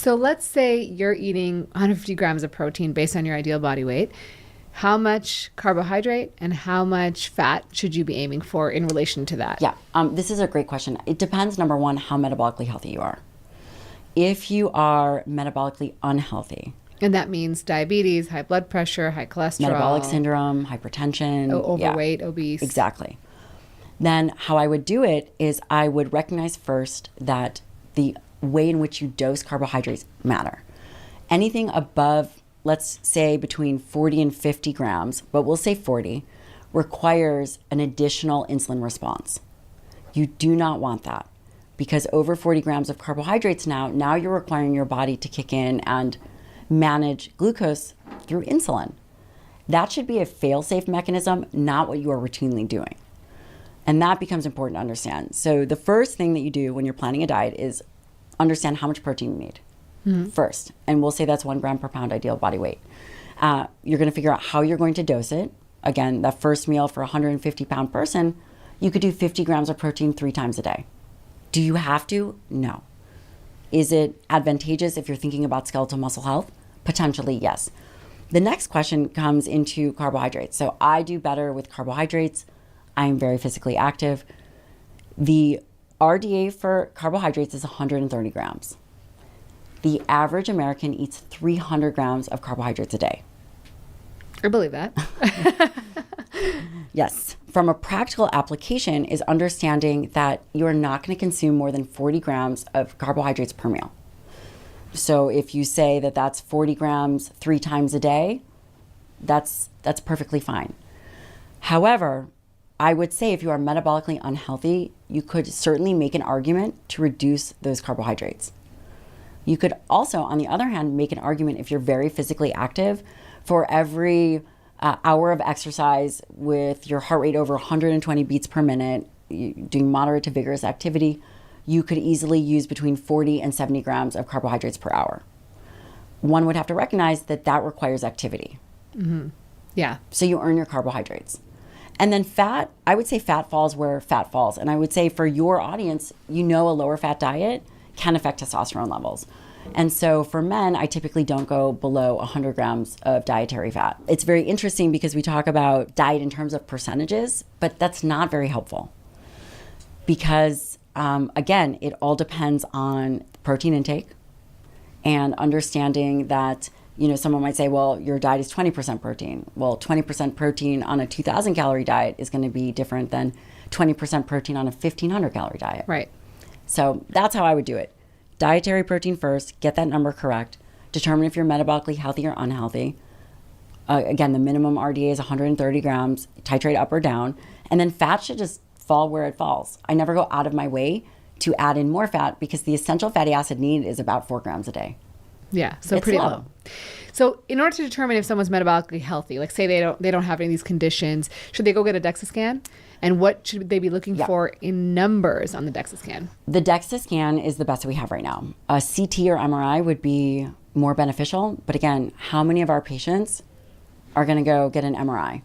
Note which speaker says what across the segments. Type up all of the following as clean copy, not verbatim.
Speaker 1: So let's say you're eating 150 grams of protein based on your ideal body weight. How much carbohydrate and how much fat should you be aiming for in relation to that?
Speaker 2: Yeah, this is a great question. It depends, number one, how metabolically healthy you are. If you are metabolically unhealthy,
Speaker 1: and that means diabetes, high blood pressure, high cholesterol,
Speaker 2: metabolic syndrome, hypertension,
Speaker 1: overweight, obese.
Speaker 2: Exactly. Then how I would do it is I would recognize first that the way in which you dose carbohydrates matter. Anything above, let's say between 40 and 50 grams, but we'll say 40, requires an additional insulin response. You do not want that, because over 40 grams of carbohydrates now you're requiring your body to kick in and manage glucose through insulin. That should be a fail-safe mechanism, not what you are routinely doing. And that becomes important to understand. So the first thing that you do when you're planning a diet is understand how much protein you need first. And we'll say that's 1 gram per pound ideal body weight. You're going to figure out how you're going to dose it. Again, that first meal for a 150-pound person, you could do 50 grams of protein 3 times a day. Do you have to? No. Is it advantageous if you're thinking about skeletal muscle health? Potentially, yes. The next question comes into carbohydrates. So I do better with carbohydrates. I'm very physically active. The RDA for carbohydrates is 130 grams. The average American eats 300 grams of carbohydrates a day.
Speaker 1: I believe that.
Speaker 2: Yes. From a practical application is understanding that you're not going to consume more than 40 grams of carbohydrates per meal. So if you say that that's 40 grams 3 times a day, that's perfectly fine. However, I would say if you are metabolically unhealthy, you could certainly make an argument to reduce those carbohydrates. You could also, on the other hand, make an argument if you're very physically active, for every hour of exercise with your heart rate over 120 beats per minute, doing moderate to vigorous activity, you could easily use between 40 and 70 grams of carbohydrates per hour. One would have to recognize that that requires activity.
Speaker 1: Mm-hmm. Yeah.
Speaker 2: So you earn your carbohydrates. And then fat, I would say fat falls where fat falls. And I would say for your audience, a lower fat diet can affect testosterone levels. And so for men, I typically don't go below 100 grams of dietary fat. It's very interesting because we talk about diet in terms of percentages, but that's not very helpful. Because again, it all depends on protein intake and understanding that, someone might say, well, your diet is 20% protein. Well, 20% protein on a 2,000 calorie diet is going to be different than 20% protein on a 1,500 calorie diet.
Speaker 1: Right.
Speaker 2: So that's how I would do it. Dietary protein first, get that number correct, determine if you're metabolically healthy or unhealthy. Again, the minimum RDA is 130 grams, titrate up or down, and then fat should just fall where it falls. I never go out of my way to add in more fat because the essential fatty acid need is about 4 grams a day.
Speaker 1: Yeah, so
Speaker 2: it's
Speaker 1: pretty low. So in order to determine if someone's metabolically healthy, like say they don't have any of these conditions, should they go get a DEXA scan? And what should they be looking for in numbers on the DEXA scan?
Speaker 2: The DEXA scan is the best we have right now. A CT or MRI would be more beneficial. But again, how many of our patients are going to go get an MRI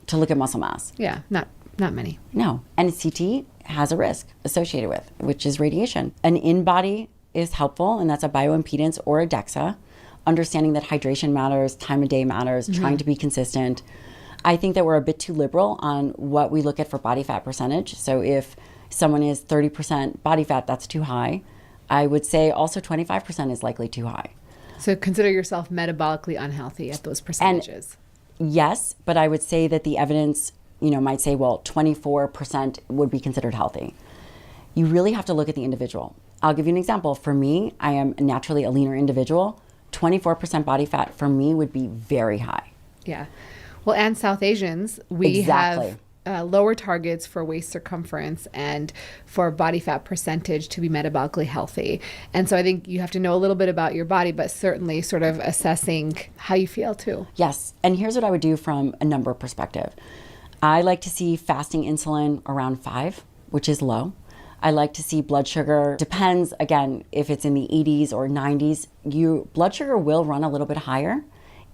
Speaker 2: to look at muscle mass?
Speaker 1: Yeah, not many.
Speaker 2: No. And a CT has a risk associated with, which is radiation. An in-body is helpful, and that's a bioimpedance or a DEXA. Understanding that hydration matters, time of day matters, trying to be consistent. I think that we're a bit too liberal on what we look at for body fat percentage. So if someone is 30% body fat, that's too high. I would say also 25% is likely too high.
Speaker 1: So consider yourself metabolically unhealthy at those percentages.
Speaker 2: And yes, but I would say that the evidence, might say, well, 24% would be considered healthy. You really have to look at the individual. I'll give you an example. For me, I am naturally a leaner individual. 24% body fat for me would be very high.
Speaker 1: Yeah. Well, and South Asians, we have lower targets for waist circumference and for body fat percentage to be metabolically healthy. And so I think you have to know a little bit about your body, but certainly sort of assessing how you feel too.
Speaker 2: Yes. And here's what I would do from a number perspective. I like to see fasting insulin around 5, which is low. I like to see blood sugar, depends, again, if it's in the 80s or 90s, blood sugar will run a little bit higher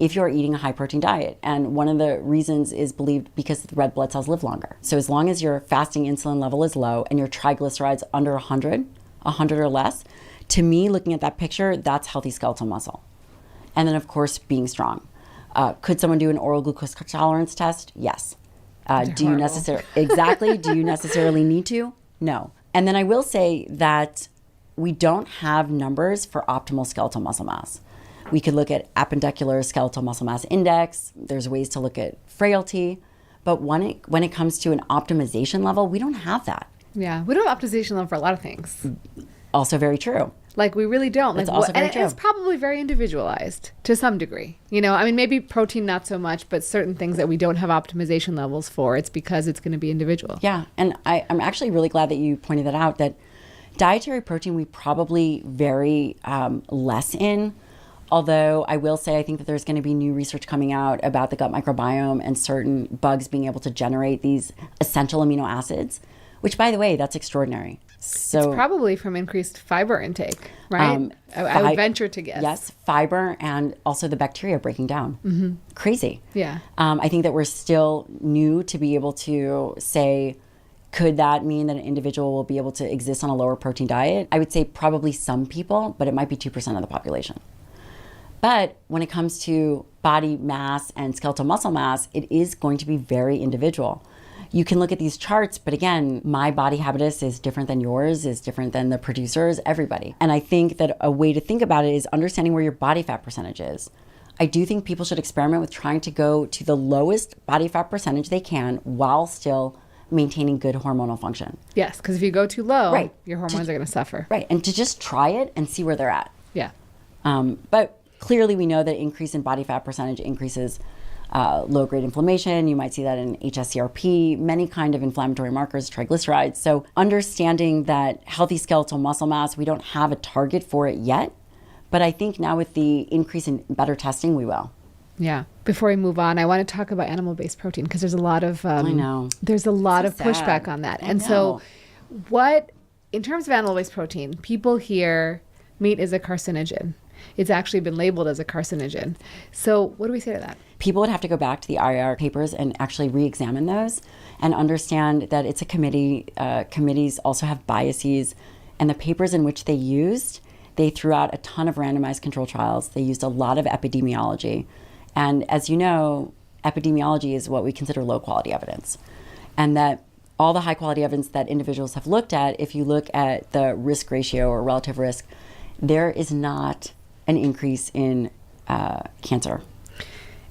Speaker 2: if you're eating a high protein diet. And one of the reasons is believed because the red blood cells live longer. So as long as your fasting insulin level is low and your triglycerides under 100 or less, To me, looking at that picture, that's healthy skeletal muscle. And then, of course, being strong. Could someone do an oral glucose tolerance test? Yes. Do you necessarily need to? No. And then I will say that we don't have numbers for optimal skeletal muscle mass. We could look at appendicular skeletal muscle mass index. There's ways to look at frailty. But when it comes to an optimization level, we don't have that.
Speaker 1: Yeah, we don't have optimization level for a lot of things.
Speaker 2: Also very true.
Speaker 1: Like, we really don't.
Speaker 2: It's also very true.
Speaker 1: It's probably very individualized to some degree. You know, I mean, maybe protein not so much, but certain things that we don't have optimization levels for, it's because it's going to be individual.
Speaker 2: Yeah, and I'm actually really glad that you pointed that out, that dietary protein we probably vary less in. Although I will say I think that there's going to be new research coming out about the gut microbiome and certain bugs being able to generate these essential amino acids, which, by the way, that's extraordinary. So
Speaker 1: it's probably from increased fiber intake, right? I would venture to guess.
Speaker 2: Yes, fiber and also the bacteria breaking down. Mm-hmm. Crazy.
Speaker 1: Yeah.
Speaker 2: I think that we're still new to be able to say, could that mean that an individual will be able to exist on a lower protein diet? I would say probably some people, but it might be 2% of the population. But when it comes to body mass and skeletal muscle mass, it is going to be very individual. You can look at these charts, but again, my body habitus is different than yours, is different than the producers, everybody. And I think that a way to think about it is understanding where your body fat percentage is. I do think people should experiment with trying to go to the lowest body fat percentage they can while still maintaining good hormonal function.
Speaker 1: Yes, because if you go too low,
Speaker 2: right,
Speaker 1: your hormones are going to suffer.
Speaker 2: Right, and to just try it and see where they're at.
Speaker 1: Yeah.
Speaker 2: But clearly we know that increase in body fat percentage increases low-grade inflammation. You might see that in HSCRP, many kind of inflammatory markers, triglycerides. So understanding that healthy skeletal muscle mass, we don't have a target for it yet. But I think now with the increase in better testing, we will.
Speaker 1: Yeah. Before we move on, I want to talk about animal-based protein because there's a lot of
Speaker 2: I know.
Speaker 1: There's a lot of
Speaker 2: sad.
Speaker 1: pushback on that.
Speaker 2: I know.
Speaker 1: So what, in terms of animal-based protein, people hear meat is a carcinogen. It's actually been labeled as a carcinogen. So what do we say to that?
Speaker 2: People would have to go back to the IAR papers and actually re-examine those and understand that it's a committee. Committees also have biases. And the papers in which they used, they threw out a ton of randomized control trials. They used a lot of epidemiology. And as you know, epidemiology is what we consider low-quality evidence. And that all the high-quality evidence that individuals have looked at, if you look at the risk ratio or relative risk, there is not an increase in cancer.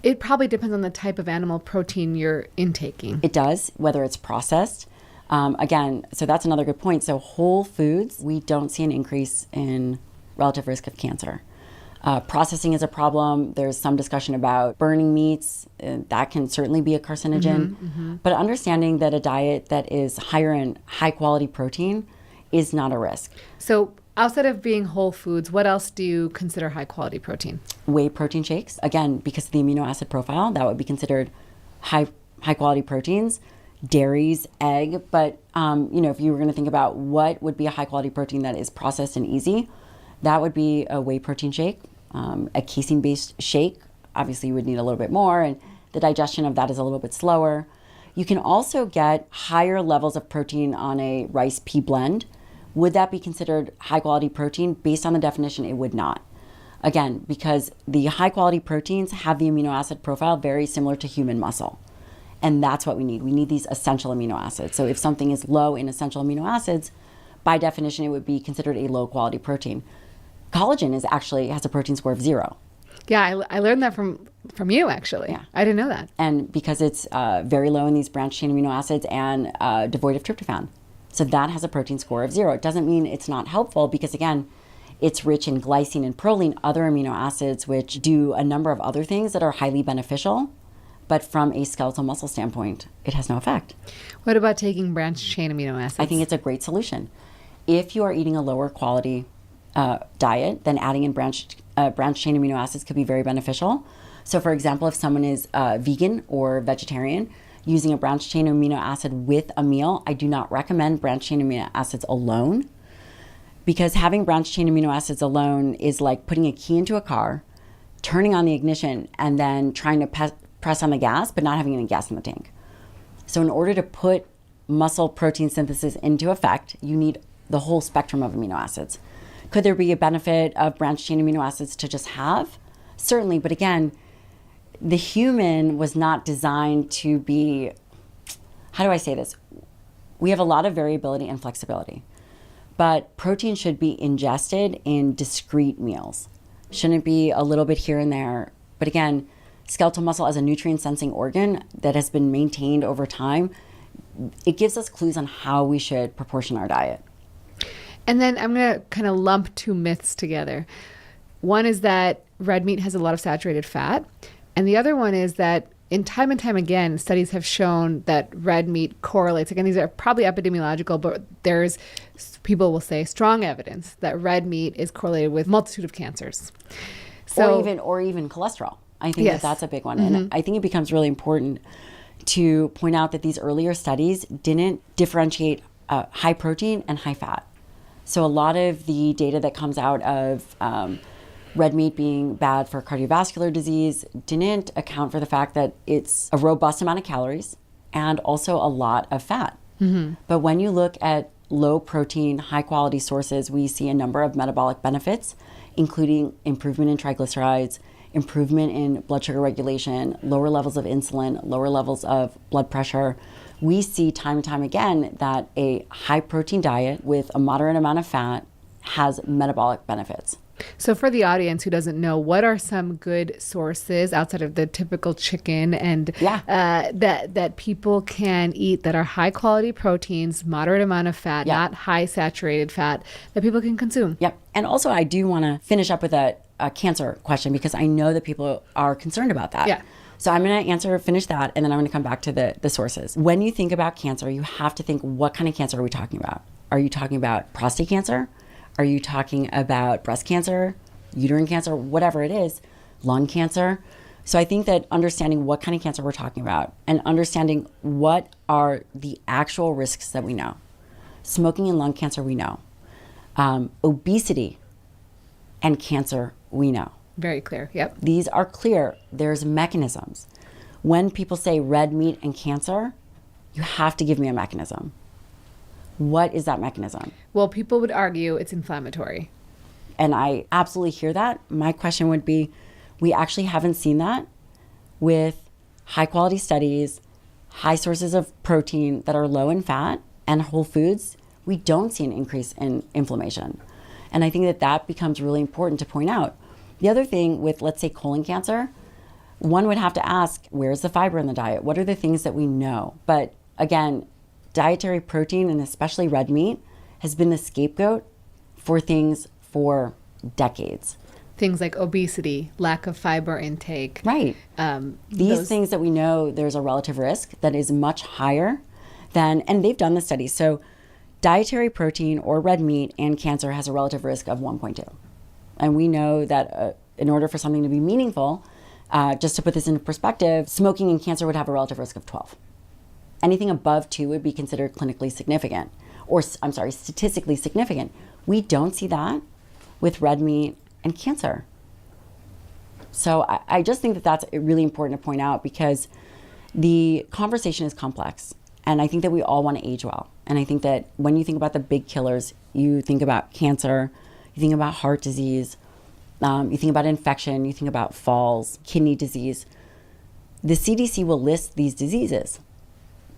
Speaker 1: It probably depends on the type of animal protein you're intaking.
Speaker 2: It does, whether it's processed. Again, so that's another good point. So whole foods, we don't see an increase in relative risk of cancer. Processing is a problem. There's some discussion about burning meats. That can certainly be a carcinogen. Mm-hmm, mm-hmm. But understanding that a diet that is higher in high quality protein is not a risk.
Speaker 1: So outside of being whole foods, what else do you consider high quality protein?
Speaker 2: Whey protein shakes. Again, because of the amino acid profile, that would be considered high quality proteins. Dairies, egg. But if you were going to think about what would be a high quality protein that is processed and easy, that would be a whey protein shake. A casein based shake, obviously you would need a little bit more, and the digestion of that is a little bit slower. You can also get higher levels of protein on a rice pea blend. Would that be considered high quality protein? Based on the definition, it would not. Again, because the high quality proteins have the amino acid profile very similar to human muscle. And that's what we need. We need these essential amino acids. So if something is low in essential amino acids, by definition, it would be considered a low quality protein. Collagen has a protein score of 0.
Speaker 1: Yeah, I learned that from you, actually.
Speaker 2: Yeah.
Speaker 1: I didn't know that.
Speaker 2: And because it's very low in these branched chain amino acids and devoid of tryptophan. So that has a protein score of 0. It doesn't mean it's not helpful because, again, it's rich in glycine and proline, other amino acids, which do a number of other things that are highly beneficial. But from a skeletal muscle standpoint, it has no effect.
Speaker 1: What about taking branched chain amino acids?
Speaker 2: I think it's a great solution. If you are eating a lower quality diet, then adding in branched chain amino acids could be very beneficial. So for example, if someone is vegan or vegetarian, using a branched chain amino acid with a meal, I do not recommend branched chain amino acids alone, because having branched chain amino acids alone is like putting a key into a car, turning on the ignition, and then trying to press on the gas, but not having any gas in the tank. So in order to put muscle protein synthesis into effect, you need the whole spectrum of amino acids. Could there be a benefit of branched chain amino acids to just have? Certainly, but again, the human was not designed to be, how do I say this? We have a lot of variability and flexibility, but protein should be ingested in discrete meals. Shouldn't be a little bit here and there. But again, skeletal muscle as a nutrient sensing organ that has been maintained over time, it gives us clues on how we should proportion our diet.
Speaker 1: And then I'm going to kind of lump two myths together. One is that red meat has a lot of saturated fat. And the other one is that in time and time again, studies have shown that red meat correlates. Again, these are probably epidemiological, but there's, people will say, strong evidence that red meat is correlated with multitude of cancers. So,
Speaker 2: or even cholesterol. I think that's a big one. And I think it becomes really important to point out that these earlier studies didn't differentiate high protein and high fat. So a lot of the data that comes out of red meat being bad for cardiovascular disease didn't account for the fact that it's a robust amount of calories and also a lot of fat. But when you look at low protein, high quality sources, we see a number of metabolic benefits, including improvement in triglycerides, improvement in blood sugar regulation, lower levels of insulin, lower levels of blood pressure. We see time and time again that a high protein diet with a moderate amount of fat has metabolic benefits.
Speaker 1: So for the audience who doesn't know, what are some good sources outside of the typical chicken and that people can eat that are high quality proteins, moderate amount of fat, not high saturated fat, that people can consume?
Speaker 2: Yep. And also I do want to finish up with a cancer question, because I know that people are concerned about that.
Speaker 1: Yeah.
Speaker 2: So I'm going to finish that, and then I'm going to come back to the sources. When you think about cancer, you have to think, what kind of cancer are we talking about? Are you talking about prostate cancer? Are you talking about breast cancer, uterine cancer, whatever it is, lung cancer? So I think that understanding what kind of cancer we're talking about and understanding what are the actual risks that we know. Smoking and lung cancer, we know. Obesity and cancer, we know.
Speaker 1: Very clear. Yep.
Speaker 2: These are clear. There's mechanisms. When people say red meat and cancer, you have to give me a mechanism. What is that mechanism?
Speaker 1: Well, people would argue it's inflammatory.
Speaker 2: And I absolutely hear that. My question would be, we actually haven't seen that with high quality studies, high sources of protein that are low in fat and whole foods. We don't see an increase in inflammation. And I think that becomes really important to point out. The other thing with, let's say, colon cancer, one would have to ask, where's the fiber in the diet? What are the things that we know? But again, dietary protein, and especially red meat, has been the scapegoat for things for decades.
Speaker 1: Things like obesity, lack of fiber intake.
Speaker 2: Right. These things that we know there's a relative risk that is much higher than, and they've done the studies. So dietary protein or red meat and cancer has a relative risk of 1.2. And we know that in order for something to be meaningful, just to put this into perspective, smoking and cancer would have a relative risk of 12. Anything above 2 would be considered clinically significant, or statistically significant. We don't see that with red meat and cancer. So I just think that that's really important to point out, because the conversation is complex. And I think that we all want to age well. And I think that when you think about the big killers, you think about cancer, you think about heart disease, you think about infection, you think about falls, kidney disease. The CDC will list these diseases.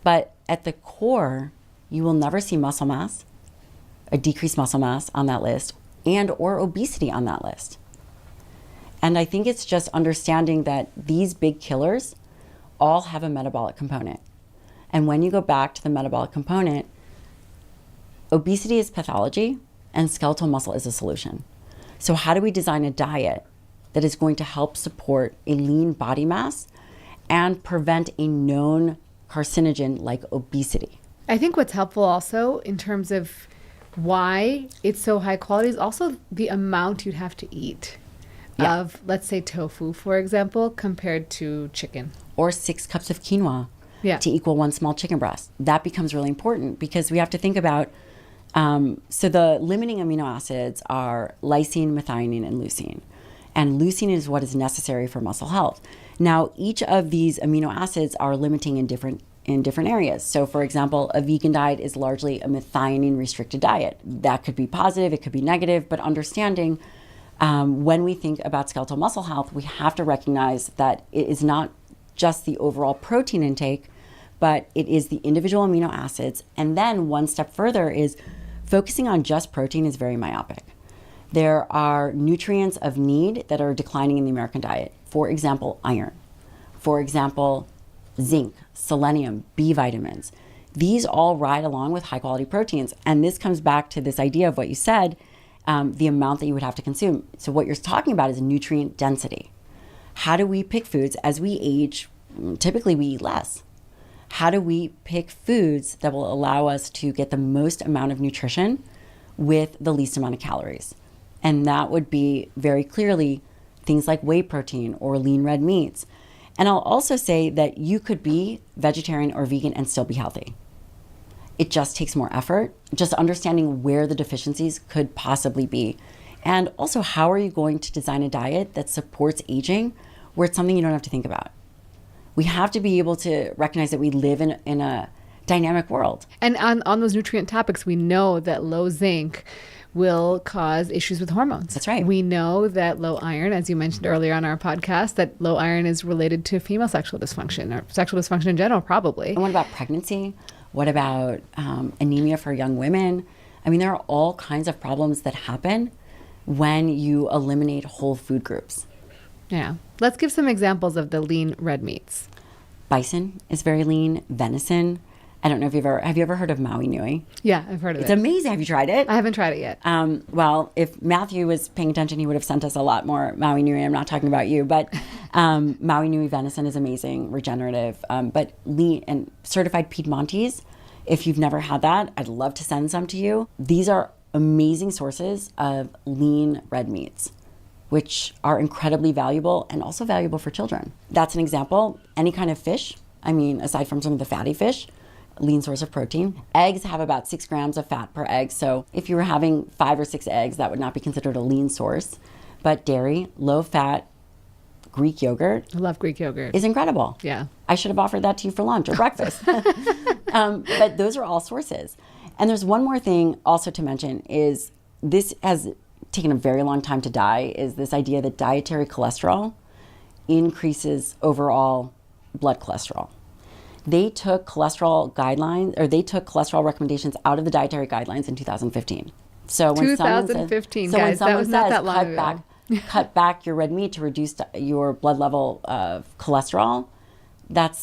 Speaker 2: But at the core, you will never see muscle mass, a decreased muscle mass on that list, and or obesity on that list. And I think it's just understanding that these big killers all have a metabolic component. And when you go back to the metabolic component, obesity is pathology and skeletal muscle is a solution. So how do we design a diet that is going to help support a lean body mass and prevent a known carcinogen like obesity?
Speaker 1: I think what's helpful also in terms of why it's so high quality is also the amount you'd have to eat of, let's say, tofu, for example, compared to chicken.
Speaker 2: Or 6 cups of quinoa to equal 1 small chicken breast. That becomes really important, because we have to think about, so the limiting amino acids are lysine, methionine, and leucine. And leucine is what is necessary for muscle health. Now, each of these amino acids are limiting in different in different areas. So for example, a vegan diet is largely a methionine restricted diet. That could be positive, it could be negative, but understanding when we think about skeletal muscle health, we have to recognize that it is not just the overall protein intake, but it is the individual amino acids. And then one step further is focusing on just protein is very myopic. There are nutrients of need that are declining in the American diet. For example, iron. For example, zinc, selenium, B vitamins. These all ride along with high quality proteins. And this comes back to this idea of what you said, the amount that you would have to consume. So what you're talking about is nutrient density. How do we pick foods as we age? Typically we eat less. How do we pick foods that will allow us to get the most amount of nutrition with the least amount of calories? And that would be very clearly things like whey protein or lean red meats. And I'll also say that you could be vegetarian or vegan and still be healthy. It just takes more effort, just understanding where the deficiencies could possibly be. And also, how are you going to design a diet that supports aging where it's something you don't have to think about? We have to be able to recognize that we live in a dynamic world.
Speaker 1: And on those nutrient topics, we know that low zinc will cause issues with hormones.
Speaker 2: That's right.
Speaker 1: We know that low iron, as you mentioned earlier on our podcast, that low iron is related to female sexual dysfunction or sexual dysfunction in general, probably.
Speaker 2: And what about pregnancy? What about anemia for young women? I mean, there are all kinds of problems that happen when you eliminate whole food groups.
Speaker 1: Yeah. Let's give some examples of the lean red meats.
Speaker 2: Bison is very lean. Venison. I don't know if have you ever heard of Maui Nui?
Speaker 1: Yeah, I've heard of it.
Speaker 2: It's amazing. Have you tried it?
Speaker 1: I haven't tried it yet.
Speaker 2: Well, if Matthew was paying attention, he would have sent us a lot more Maui Nui. I'm not talking about you, but Maui Nui venison is amazing, regenerative. But lean and certified Piedmontese, if you've never had that, I'd love to send some to you. These are amazing sources of lean red meats, which are incredibly valuable and also valuable for children. That's an example. Any kind of fish, I mean, aside from some of the fatty fish, lean source of protein. Eggs have about 6 grams of fat per egg. So if you were having 5 or 6 eggs, that would not be considered a lean source. But dairy, low fat, Greek yogurt.
Speaker 1: I love Greek yogurt.
Speaker 2: Is incredible.
Speaker 1: Yeah.
Speaker 2: I should have offered that to you for lunch or breakfast. But those are all sources. And there's one more thing also to mention is this has taken a very long time to die, is this idea that dietary cholesterol increases overall blood cholesterol. They took cholesterol guidelines, or they took cholesterol recommendations out of the dietary guidelines in 2015. So when
Speaker 1: 2015,
Speaker 2: so
Speaker 1: guys,
Speaker 2: when someone
Speaker 1: that was not that long
Speaker 2: cut
Speaker 1: ago.
Speaker 2: cut back your red meat to reduce your blood level of cholesterol, that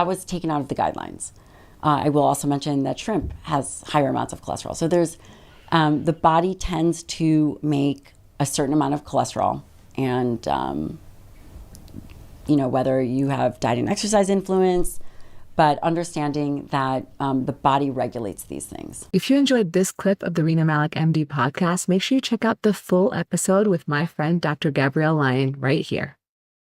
Speaker 2: was taken out of the guidelines. I will also mention that shrimp has higher amounts of cholesterol. So there's the body tends to make a certain amount of cholesterol, and whether you have diet and exercise influence, but understanding that the body regulates these things.
Speaker 3: If you enjoyed this clip of the Rena Malik MD podcast, make sure you check out the full episode with my friend, Dr. Gabrielle Lyon, right here.